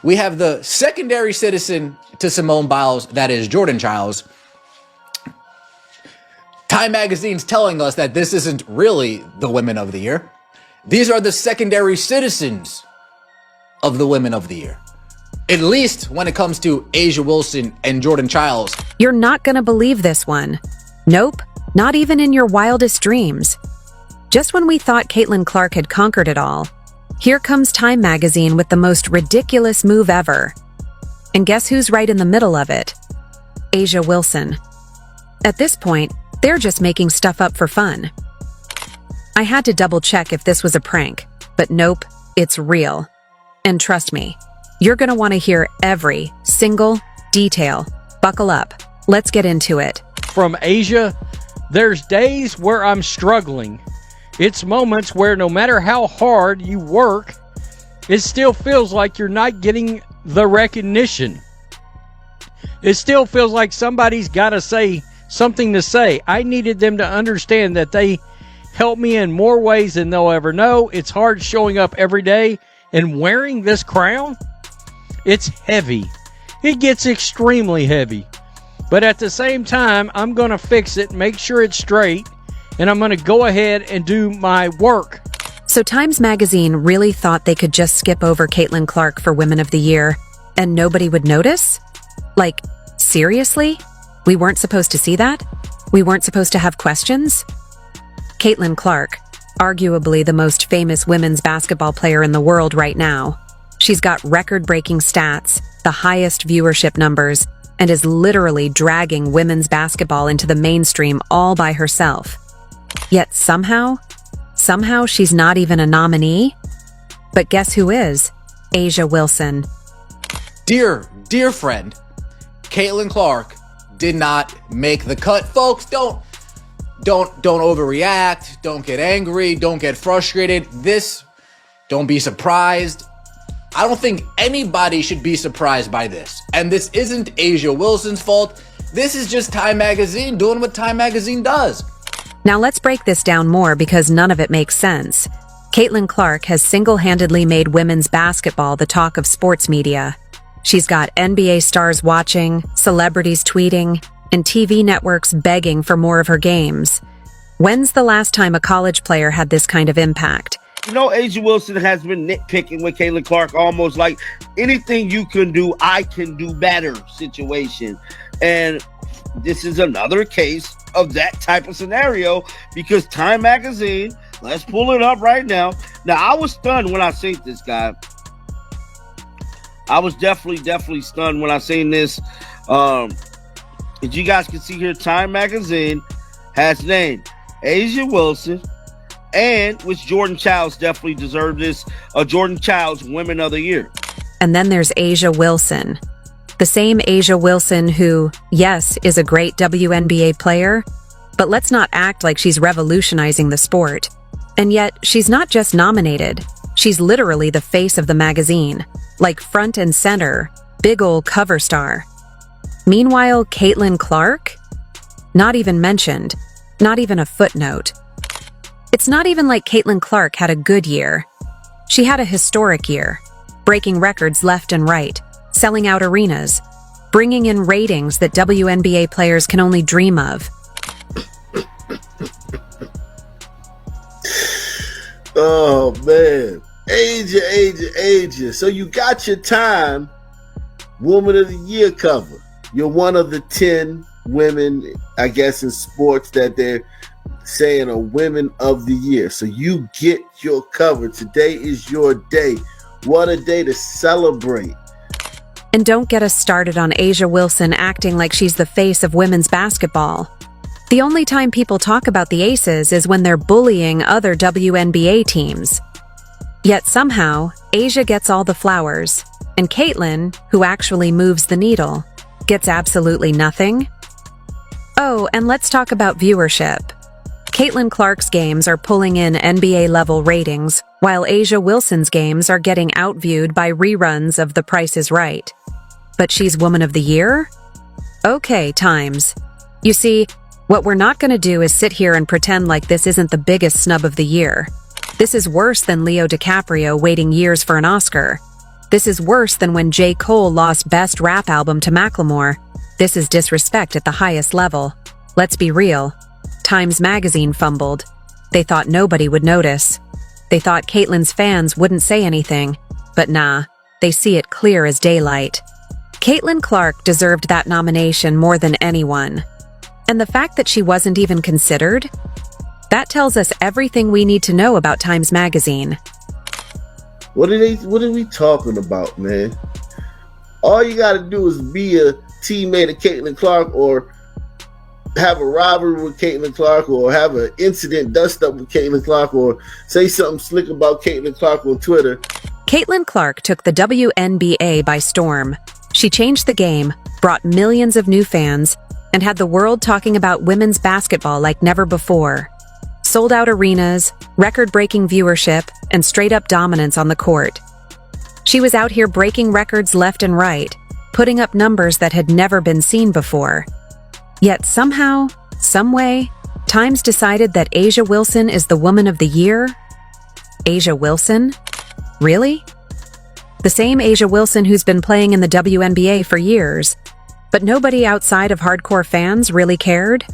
We have the secondary citizen to Simone Biles, that is Jordan Childs. Time Magazine's telling us that this isn't really the Women of the Year. These are the secondary citizens of the Women of the Year. At least when it comes to A'ja Wilson and Jordan Childs. You're not gonna believe this one. Nope, not even in your wildest dreams. Just when we thought Caitlin Clark had conquered it all, here comes Time Magazine with the most ridiculous move ever. And guess who's right in the middle of it? A'ja Wilson. At this point, they're just making stuff up for fun. I had to double check if this was a prank, but nope, it's real. And trust me, you're gonna wanna hear every single detail. Buckle up, let's get into it. From A'ja, there's days where I'm struggling. It's moments where no matter how hard you work, it still feels like you're not getting the recognition. It still feels like somebody's gotta say something to say. I needed them to understand that they help me in more ways than they'll ever know. It's hard showing up every day and wearing this crown. It's heavy. It gets extremely heavy. But at the same time, I'm going to fix it, make sure it's straight, and I'm going to go ahead and do my work. So Times Magazine really thought they could just skip over Caitlin Clark for Women of the Year and nobody would notice? Like, seriously? We weren't supposed to see that? We weren't supposed to have questions? Caitlin Clark, arguably the most famous women's basketball player in the world right now. She's got record-breaking stats, the highest viewership numbers, and is literally dragging women's basketball into the mainstream all by herself. Yet somehow she's not even a nominee? But guess who is? A'ja Wilson. Dear friend, Caitlin Clark did not make the cut. Folks, don't overreact, don't get angry, don't get frustrated. Don't be surprised. I don't think anybody should be surprised by this. And this isn't A'ja Wilson's fault. This is just Time Magazine doing what Time Magazine does. Now let's break this down more because none of it makes sense. Caitlin Clark has single-handedly made women's basketball the talk of sports media. She's got NBA stars watching, celebrities tweeting, and TV networks begging for more of her games. When's the last time a college player had this kind of impact? You know, A'ja Wilson has been nitpicking with Caitlin Clark, almost like anything you can do, I can do better situation. And this is another case of that type of scenario because Time Magazine, let's pull it up right now. Now, I was stunned when I seen this, guy. I was definitely stunned when I seen this. As you guys can see here, Time Magazine has named A'ja Wilson, and which Jordan Childs definitely deserved this, Jordan Childs Women of the Year. And then there's A'ja Wilson. The same A'ja Wilson who, yes, is a great WNBA player, but let's not act like she's revolutionizing the sport. And yet, she's not just nominated. She's literally the face of the magazine, like front and center, big ol' cover star. Meanwhile, Caitlin Clark? Not even mentioned, not even a footnote. It's not even like Caitlin Clark had a good year. She had a historic year, breaking records left and right, selling out arenas, bringing in ratings that WNBA players can only dream of. Oh, man. A'ja. So you got your Time Woman of the Year cover. You're one of the 10 women, I guess, in sports that they're saying are Women of the Year. So you get your cover. Today is your day. What a day to celebrate. And don't get us started on A'ja Wilson acting like she's the face of women's basketball. The only time people talk about the Aces is when they're bullying other WNBA teams. Yet somehow, A'ja gets all the flowers, and Caitlin, who actually moves the needle, gets absolutely nothing. Oh, and let's talk about viewership. Caitlin Clark's games are pulling in NBA-level ratings, while A'ja Wilson's games are getting outviewed by reruns of The Price is Right. But she's Woman of the Year? Okay, Times. You see, what we're not going to do is sit here and pretend like this isn't the biggest snub of the year. This is worse than Leo DiCaprio waiting years for an Oscar. This is worse than when J. Cole lost Best Rap Album to Macklemore. This is disrespect at the highest level. Let's be real. Times Magazine fumbled. They thought nobody would notice. They thought Caitlyn's fans wouldn't say anything. But nah, they see it clear as daylight. Caitlyn Clark deserved that nomination more than anyone. And the fact that she wasn't even considered? That tells us everything we need to know about Times Magazine. What are we talking about, man? All you gotta do is be a teammate of Caitlyn Clark, or have a rivalry with Caitlyn Clark, or have an incident dust up with Caitlyn Clark, or say something slick about Caitlyn Clark on Twitter. Caitlyn Clark took the WNBA by storm. She changed the game, brought millions of new fans, and had the world talking about women's basketball like never before. Sold out arenas, record-breaking viewership, and straight-up dominance on the court. She was out here breaking records left and right, putting up numbers that had never been seen before. Yet somehow, someway, Times decided that A'ja Wilson is the Woman of the Year? A'ja Wilson? Really? The same A'ja Wilson who's been playing in the WNBA for years, but nobody outside of hardcore fans really cared?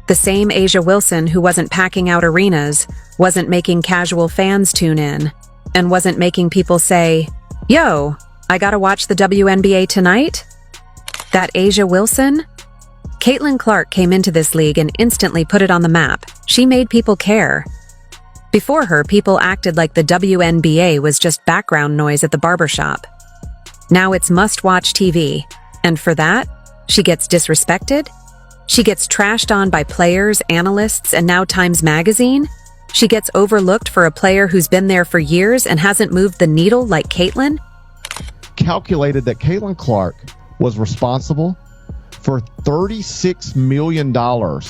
The same A'ja Wilson who wasn't packing out arenas, wasn't making casual fans tune in, and wasn't making people say, "Yo, I gotta watch the WNBA tonight?" That A'ja Wilson? Caitlyn Clark came into this league and instantly put it on the map. She made people care. Before her, people acted like the WNBA was just background noise at the barbershop. Now it's must-watch TV, and for that, she gets disrespected? She gets trashed on by players, analysts, and now Times Magazine? She gets overlooked for a player who's been there for years and hasn't moved the needle like Caitlyn? Calculated that Caitlyn Clark was responsible for $36 million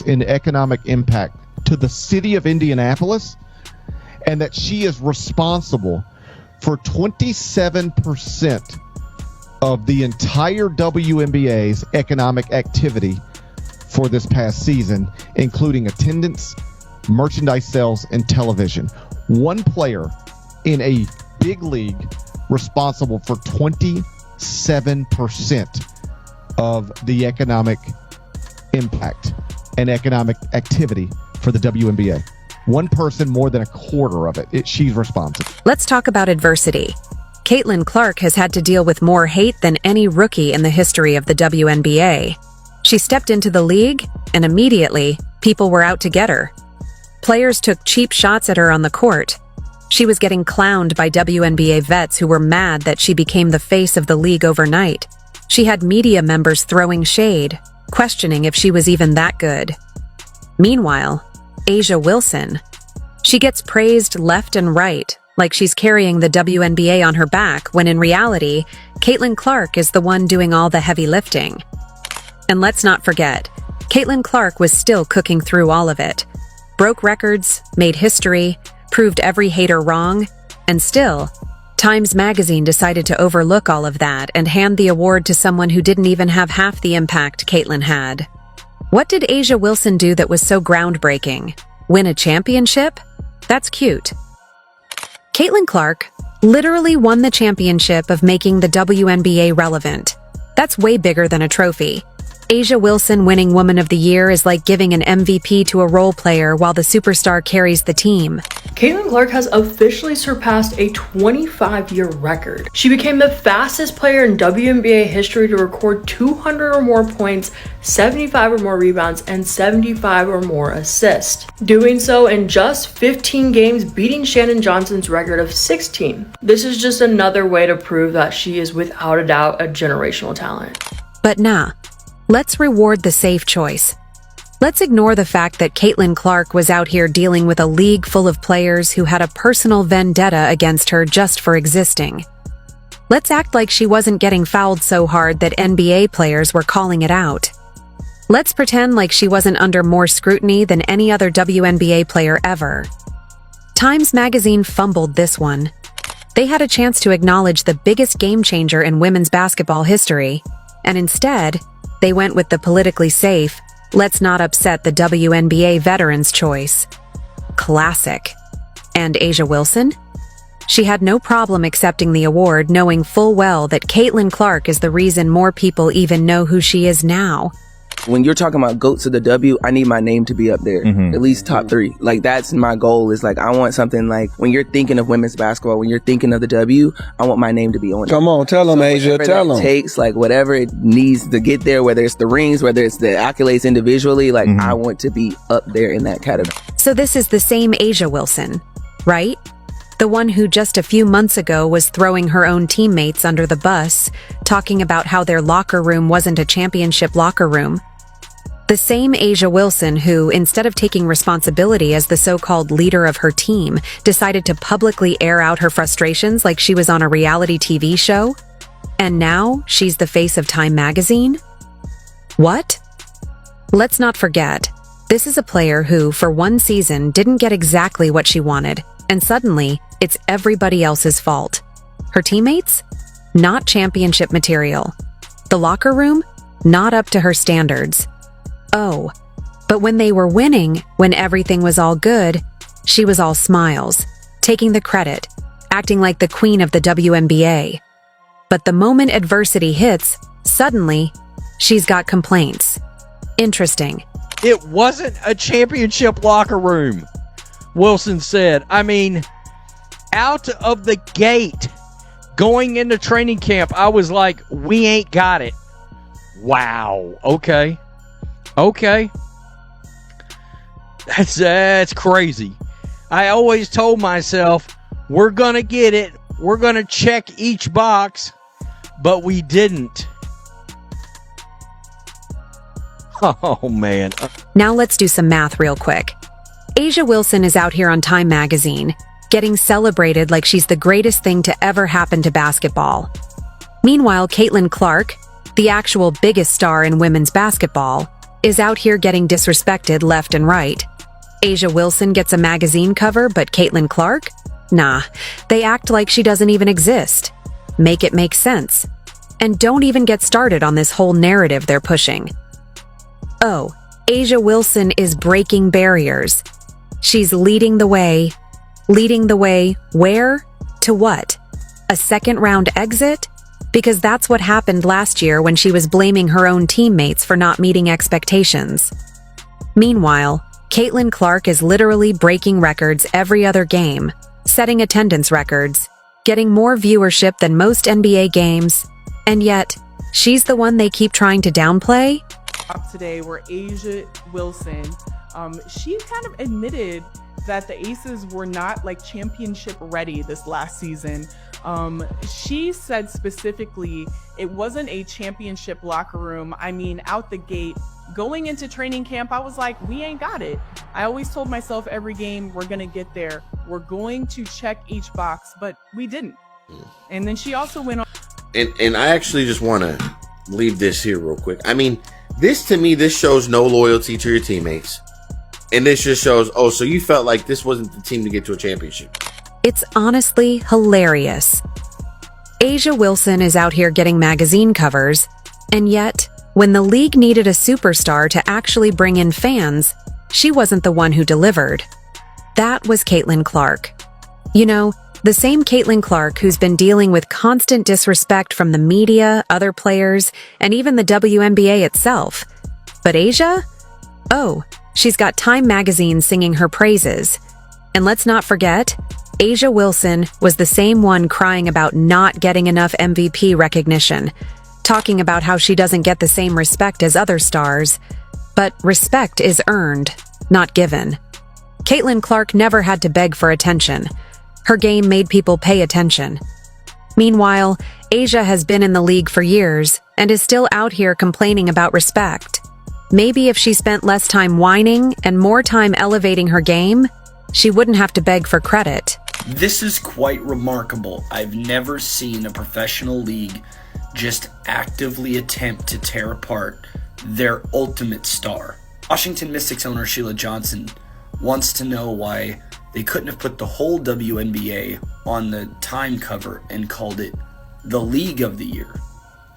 in economic impact to the city of Indianapolis, and that she is responsible for 27% of the entire WNBA's economic activity for this past season, including attendance, merchandise sales, and television. One player in a big league responsible for 27% of the economic impact and economic activity for the WNBA. One person more than a quarter of it. She's responsible. Let's talk about adversity. Caitlyn Clark has had to deal with more hate than any rookie in the history of the WNBA. She stepped into the league, and immediately, people were out to get her. Players took cheap shots at her on the court. She was getting clowned by WNBA vets who were mad that she became the face of the league overnight. She had media members throwing shade, questioning if she was even that good. Meanwhile, A'ja Wilson. She gets praised left and right, like she's carrying the WNBA on her back, when in reality, Caitlyn Clark is the one doing all the heavy lifting. And let's not forget, Caitlyn Clark was still cooking through all of it. Broke records, made history, proved every hater wrong, and still, Times Magazine decided to overlook all of that and hand the award to someone who didn't even have half the impact Caitlyn had. What did A'ja Wilson do that was so groundbreaking? Win a championship? That's cute. Caitlyn Clark literally won the championship of making the WNBA relevant. That's way bigger than a trophy. A'ja Wilson winning Woman of the Year is like giving an MVP to a role player while the superstar carries the team. Caitlyn Clark has officially surpassed a 25-year record. She became the fastest player in WNBA history to record 200 or more points, 75 or more rebounds, and 75 or more assists. Doing so in just 15 games, beating Shannon Johnson's record of 16. This is just another way to prove that she is without a doubt a generational talent. But nah, let's reward the safe choice. Let's ignore the fact that Caitlyn Clark was out here dealing with a league full of players who had a personal vendetta against her just for existing. Let's act like she wasn't getting fouled so hard that NBA players were calling it out. Let's pretend like she wasn't under more scrutiny than any other WNBA player ever. Times Magazine fumbled this one. They had a chance to acknowledge the biggest game changer in women's basketball history, and instead, they went with the politically safe, let's not upset the WNBA veterans choice. Classic. And A'ja Wilson? she had no problem accepting the award, knowing full well that Caitlin Clark is the reason more people even know who she is now. When you're talking about GOATs of the W, I need my name to be up there, at least top 3. Like, that's my goal, is like, I want something like, when you're thinking of women's basketball, when you're thinking of the W, I want my name to be on it. Come on, tell them, Asia, tell them. Takes, like, whatever it needs to get there, whether it's the rings, whether it's the accolades individually, like, I want to be up there in that category. So this is the same Asia Wilson, right? The one who just a few months ago was throwing her own teammates under the bus, talking about how their locker room wasn't a championship locker room. The same Asia Wilson who, instead of taking responsibility as the so-called leader of her team, decided to publicly air out her frustrations like she was on a reality TV show? And now she's the face of Time magazine? What? Let's not forget, this is a player who, for one season, didn't get exactly what she wanted, and suddenly, it's everybody else's fault. Her teammates? Not championship material. The locker room? Not up to her standards. Oh, but when they were winning, when everything was all good, she was all smiles, taking the credit, acting like the queen of the WNBA. But the moment adversity hits, suddenly, she's got complaints. Interesting. It wasn't a championship locker room, Wilson said. I mean, out of the gate, going into training camp, I was like, we ain't got it. Wow. Okay. That's crazy. I always told myself, we're going to get it. We're going to check each box, but we didn't. Oh, man. Now let's do some math real quick. Asia Wilson is out here on Time magazine, getting celebrated like she's the greatest thing to ever happen to basketball. Meanwhile, Caitlin Clark, the actual biggest star in women's basketball, is out here getting disrespected left and right. Asia Wilson gets a magazine cover, but Caitlin Clark? Nah, they act like she doesn't even exist. Make it make sense. And don't even get started on this whole narrative they're pushing. Oh, Asia Wilson is breaking barriers. She's leading the way. Leading the way where? To what? A second-round exit? Because that's what happened last year when she was blaming her own teammates for not meeting expectations. Meanwhile, Caitlin Clark is literally breaking records every other game, setting attendance records, getting more viewership than most NBA games, and yet, she's the one they keep trying to downplay? Up today where Asia Wilson, she kind of admitted that the Aces were not like championship ready this last season. She said specifically it wasn't a championship locker room. I mean, out the gate, going into training camp, I was like, we ain't got it. I always told myself every game, we're going to get there. We're going to check each box, but we didn't. And then she also went on. And I actually just want to leave this here real quick. I mean, this to me, this shows no loyalty to your teammates. And this just shows, oh, so you felt like this wasn't the team to get to a championship. It's honestly hilarious. Asia Wilson is out here getting magazine covers, and yet, when the league needed a superstar to actually bring in fans, she wasn't the one who delivered. That was Caitlin Clark. You know, the same Caitlin Clark who's been dealing with constant disrespect from the media, other players, and even the WNBA itself. But Asia? Oh, she's got Time magazine singing her praises. And let's not forget, Asia Wilson was the same one crying about not getting enough MVP recognition, talking about how she doesn't get the same respect as other stars. But respect is earned, not given. Caitlin Clark never had to beg for attention. Her game made people pay attention. Meanwhile, Asia has been in the league for years and is still out here complaining about respect. Maybe if she spent less time whining and more time elevating her game, she wouldn't have to beg for credit. This is quite remarkable. I've never seen a professional league just actively attempt to tear apart their ultimate star. Washington Mystics owner Sheila Johnson wants to know why they couldn't have put the whole WNBA on the Time cover and called it the League of the Year.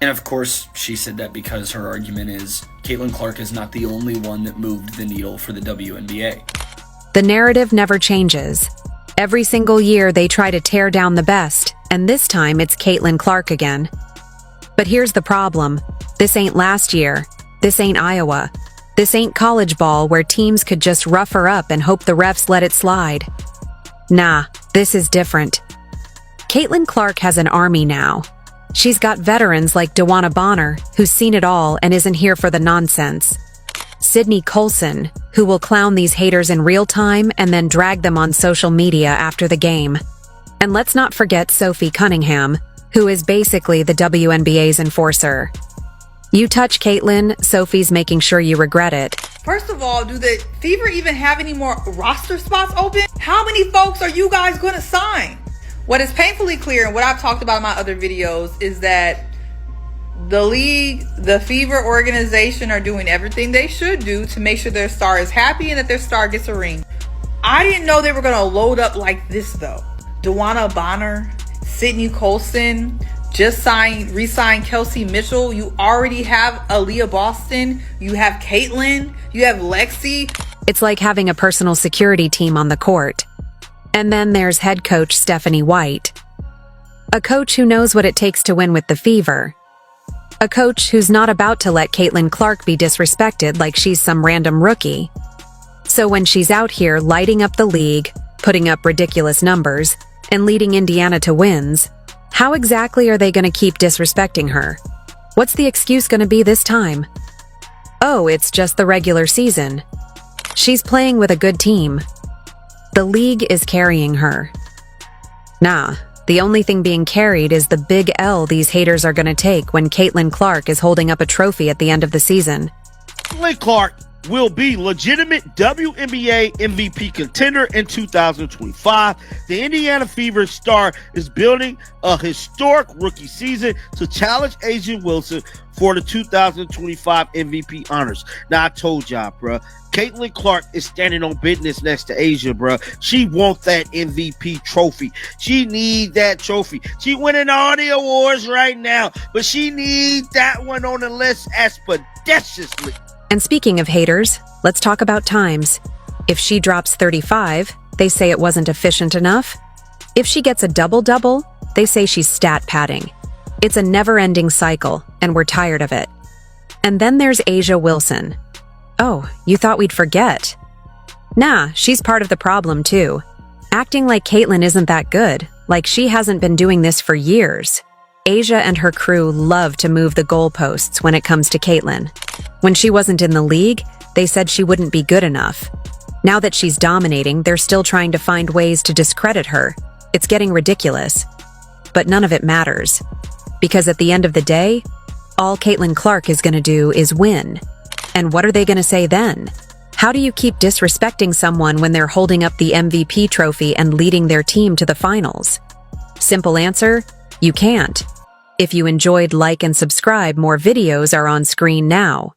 And of course, she said that because her argument is Caitlin Clark is not the only one that moved the needle for the WNBA. The narrative never changes. Every single year they try to tear down the best, and this time it's Caitlin Clark again. But here's the problem. This ain't last year. This ain't Iowa. This ain't college ball where teams could just rough her up and hope the refs let it slide. Nah, this is different. Caitlin Clark has an army now. She's got veterans like DeWanna Bonner, who's seen it all and isn't here for the nonsense. Sydney Colson, who will clown these haters in real time and then drag them on social media after the game. And let's not forget Sophie Cunningham, who is basically the WNBA's enforcer. You touch Caitlin, Sophie's making sure you regret it. First of all, do the Fever even have any more roster spots open? How many folks are you guys going to sign? What is painfully clear, and what I've talked about in my other videos, is that the league, the Fever organization are doing everything they should do to make sure their star is happy and that their star gets a ring. I didn't know they were going to load up like this, though. DeWanna Bonner, Sydney Colson, just re-signed Kelsey Mitchell. You already have Aaliyah Boston. You have Caitlin. You have Lexi. It's like having a personal security team on the court. And then there's head coach Stephanie White. A coach who knows what it takes to win with the Fever. A coach who's not about to let Caitlin Clark be disrespected like she's some random rookie. So when she's out here lighting up the league, putting up ridiculous numbers, and leading Indiana to wins, how exactly are they going to keep disrespecting her? What's the excuse going to be this time? Oh, it's just the regular season. She's playing with a good team. The league is carrying her. Nah, the only thing being carried is the big L these haters are going to take when Caitlin Clark is holding up a trophy at the end of the season. Caitlin Clark will be legitimate WNBA MVP contender in 2025. The Indiana Fever star is building a historic rookie season to challenge A'ja Wilson for the 2025 MVP honors. Now, I told y'all, bruh, Caitlin Clark is standing on business next to A'ja, bruh. She wants that MVP trophy. She needs that trophy. She winning all the awards right now, but she needs that one on the list expeditiously. And speaking of haters, let's talk about times. If she drops 35, they say it wasn't efficient enough. If she gets a double-double, they say she's stat padding. It's a never-ending cycle, and we're tired of it. And then there's A'ja Wilson. Oh, you thought we'd forget? Nah, she's part of the problem too. Acting like Caitlin isn't that good, like she hasn't been doing this for years. A'ja and her crew love to move the goalposts when it comes to Caitlin. When she wasn't in the league, they said she wouldn't be good enough. Now that she's dominating, they're still trying to find ways to discredit her. It's getting ridiculous. But none of it matters. Because at the end of the day, all Caitlin Clark is going to do is win. And what are they going to say then? How do you keep disrespecting someone when they're holding up the MVP trophy and leading their team to the finals? Simple answer, you can't. If you enjoyed, like and subscribe. More videos are on screen now.